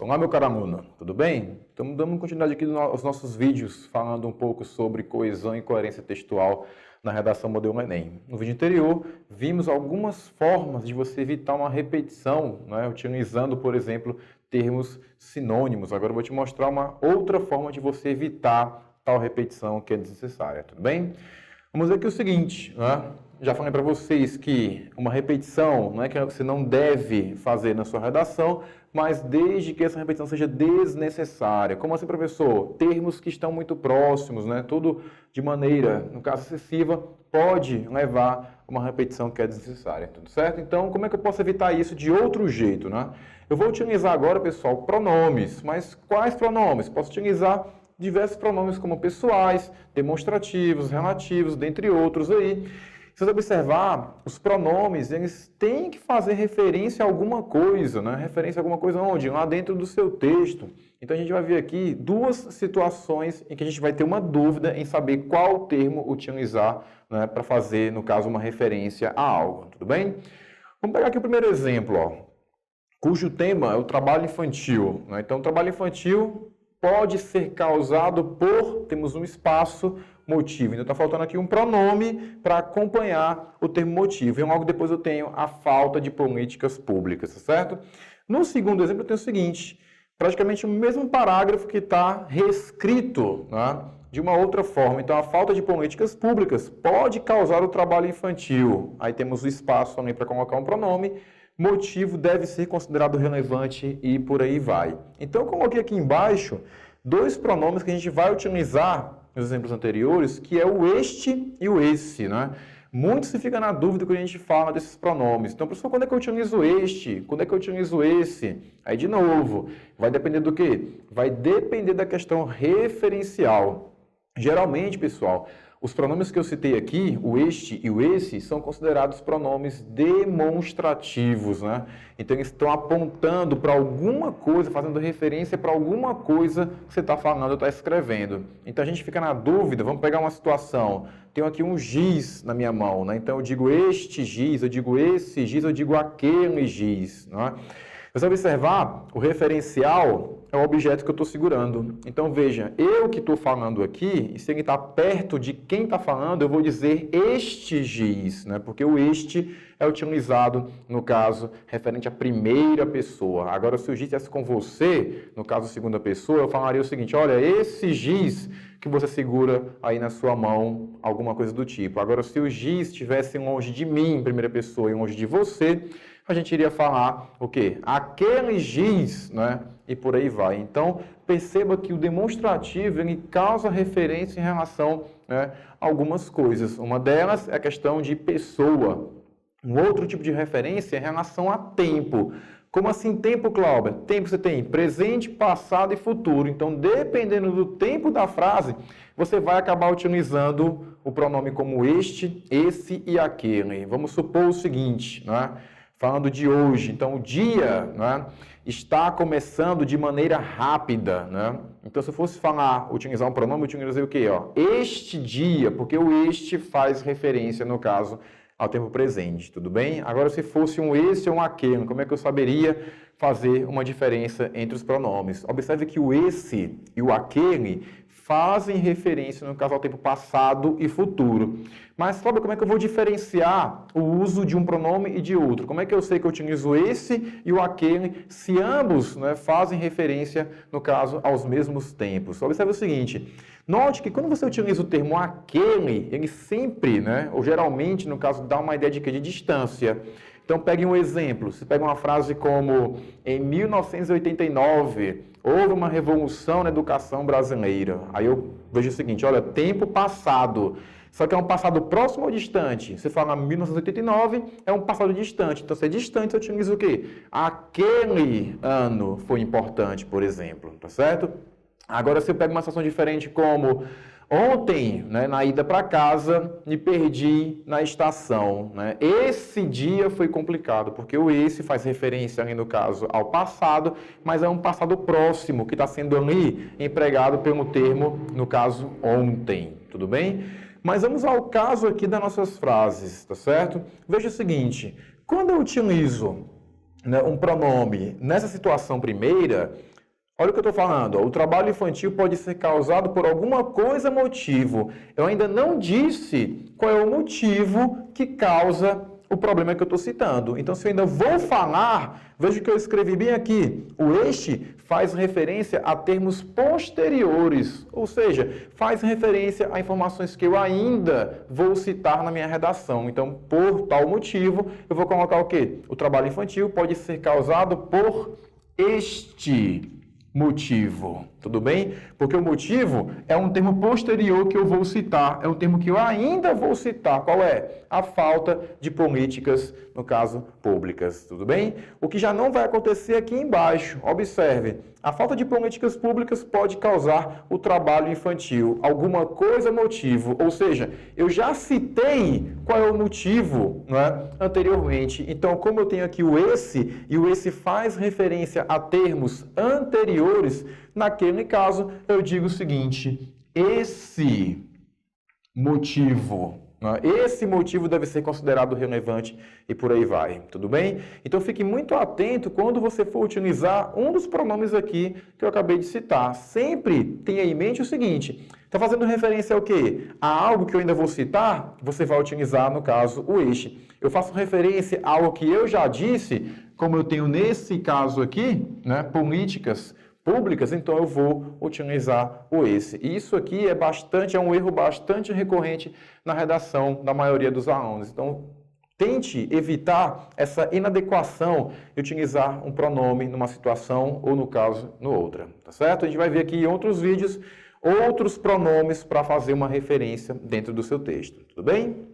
Olá, meu caro aluno, tudo bem? Estamos dando continuidade aqui aos nossos vídeos, falando um pouco sobre coesão e coerência textual na redação modelo Enem. No vídeo anterior, vimos algumas formas de você evitar uma repetição, né, utilizando, por exemplo, termos sinônimos. Agora eu vou te mostrar uma outra forma de você evitar tal repetição que é desnecessária, tudo bem? Vamos ver aqui o seguinte, né? Já falei para vocês que uma repetição não é que você não deve fazer na sua redação, mas desde que essa repetição seja desnecessária. Como assim, professor? Termos que estão muito próximos, né? Tudo de maneira, no caso, excessiva, pode levar a uma repetição que é desnecessária, tudo certo? Então, como é que eu posso evitar isso de outro jeito, né? Eu vou utilizar agora, pessoal, pronomes, mas quais pronomes? Posso utilizar diversos pronomes como pessoais, demonstrativos, relativos, dentre outros aí. Se você observar, os pronomes, eles têm que fazer referência a alguma coisa, né? Referência a alguma coisa onde? Lá dentro do seu texto. Então, a gente vai ver aqui duas situações em que a gente vai ter uma dúvida em saber qual termo utilizar, né, para fazer, no caso, uma referência a algo, tudo bem? Vamos pegar aqui o primeiro exemplo, ó, cujo tema é o trabalho infantil, né? Então, o trabalho infantil pode ser causado por, temos um espaço, motivo. Então, está faltando aqui um pronome para acompanhar o termo motivo. E logo depois eu tenho a falta de políticas públicas, tá certo? No segundo exemplo, eu tenho o seguinte, praticamente o mesmo parágrafo que está reescrito, né, de uma outra forma. Então, a falta de políticas públicas pode causar o trabalho infantil. Aí temos o espaço também para colocar um pronome. Motivo deve ser considerado relevante e por aí vai. Então, eu coloquei aqui embaixo dois pronomes que a gente vai utilizar nos exemplos anteriores, que é o este e o esse, né? Muito se fica na dúvida quando a gente fala desses pronomes. Então, professor, quando é que eu utilizo este? Quando é que eu utilizo esse? Aí, de novo, vai depender do quê? Vai depender da questão referencial. Geralmente, pessoal, os pronomes que eu citei aqui, o este e o esse, são considerados pronomes demonstrativos, né? Então, eles estão apontando para alguma coisa, fazendo referência para alguma coisa que você está falando ou está escrevendo. Então, a gente fica na dúvida, vamos pegar uma situação. Tenho aqui um giz na minha mão, né? Então, eu digo este giz, eu digo esse giz, eu digo aquele giz, né? Se você observar, o referencial é o objeto que eu estou segurando. Então, veja, eu que estou falando aqui, e se ele está perto de quem está falando, eu vou dizer este giz, né? Porque o este é utilizado, no caso, referente à primeira pessoa. Agora, se o giz estivesse com você, no caso, segunda pessoa, eu falaria o seguinte, olha, esse giz que você segura aí na sua mão, alguma coisa do tipo. Agora, se o giz estivesse longe de mim, primeira pessoa, e longe de você, a gente iria falar o quê? Aquele giz, né? E por aí vai. Então, perceba que o demonstrativo, ele causa referência em relação, né, a algumas coisas. Uma delas é a questão de pessoa. Um outro tipo de referência é em relação a tempo. Como assim tempo, Cláudia? Tempo você tem presente, passado e futuro. Então, dependendo do tempo da frase, você vai acabar utilizando o pronome como este, esse e aquele. Vamos supor o seguinte, né? Falando de hoje, então o dia, né, está começando de maneira rápida, né? Então, se eu fosse falar, utilizar um pronome, eu utilizaria o quê? Ó, este dia, porque o este faz referência, no caso, ao tempo presente, tudo bem? Agora, se fosse um esse ou um aquele, como é que eu saberia fazer uma diferença entre os pronomes? Observe que o esse e o aquele fazem referência, no caso, ao tempo passado e futuro. Mas, Cláudio, como é que eu vou diferenciar o uso de um pronome e de outro? Como é que eu sei que eu utilizo esse e o aquele, se ambos, né, fazem referência, no caso, aos mesmos tempos? Observe o seguinte, note que quando você utiliza o termo aquele, ele sempre, né, ou geralmente, no caso, dá uma ideia de quê? De distância. Então, pegue um exemplo. Você pega uma frase como, em 1989, houve uma revolução na educação brasileira. Aí eu vejo o seguinte, olha, tempo passado. Só que é um passado próximo ou distante? Você fala 1989, é um passado distante. Então, se é distante, você utiliza o quê? Aquele ano foi importante, por exemplo, tá certo? Agora, se eu pego uma situação diferente como ontem, né, na ida para casa, me perdi na estação, né? Esse dia foi complicado, porque o esse faz referência, ali no caso, ao passado, mas é um passado próximo, que está sendo ali empregado pelo termo, no caso, ontem, tudo bem? Mas vamos ao caso aqui das nossas frases, tá certo? Veja o seguinte, quando eu utilizo, né, um pronome nessa situação primeira, Olha o que eu estou falando. Ó. O trabalho infantil pode ser causado por alguma coisa, motivo. Eu ainda não disse qual é o motivo que causa o problema que eu estou citando. Então, se eu ainda vou falar, veja que eu escrevi bem aqui. O este faz referência a termos posteriores, ou seja, faz referência a informações que eu ainda vou citar na minha redação. Então, por tal motivo, eu vou colocar o quê? O trabalho infantil pode ser causado por este motivo, tudo bem? Porque o motivo é um termo posterior que eu vou citar, é um termo que eu ainda vou citar. Qual é? A falta de políticas, no caso, públicas, tudo bem? O que já não vai acontecer aqui embaixo, observe, a falta de políticas públicas pode causar o trabalho infantil, alguma coisa, motivo, ou seja, eu já citei qual é o motivo, não é? Anteriormente. Então, como eu tenho aqui o esse, e o esse faz referência a termos anteriores, naquele caso, eu digo o seguinte, esse motivo, né? Esse motivo deve ser considerado relevante e por aí vai, tudo bem? Então fique muito atento quando você for utilizar um dos pronomes aqui que eu acabei de citar. Sempre tenha em mente o seguinte, está fazendo referência ao quê? A algo que eu ainda vou citar, você vai utilizar, no caso, o este. Eu faço referência a algo que eu já disse, como eu tenho nesse caso aqui, né, políticas públicas, então eu vou utilizar o esse. E isso aqui é um erro bastante recorrente na redação da maioria dos alunos. Então, tente evitar essa inadequação de utilizar um pronome numa situação ou, no caso, no outra. Tá certo? A gente vai ver aqui em outros vídeos outros pronomes para fazer uma referência dentro do seu texto. Tudo bem?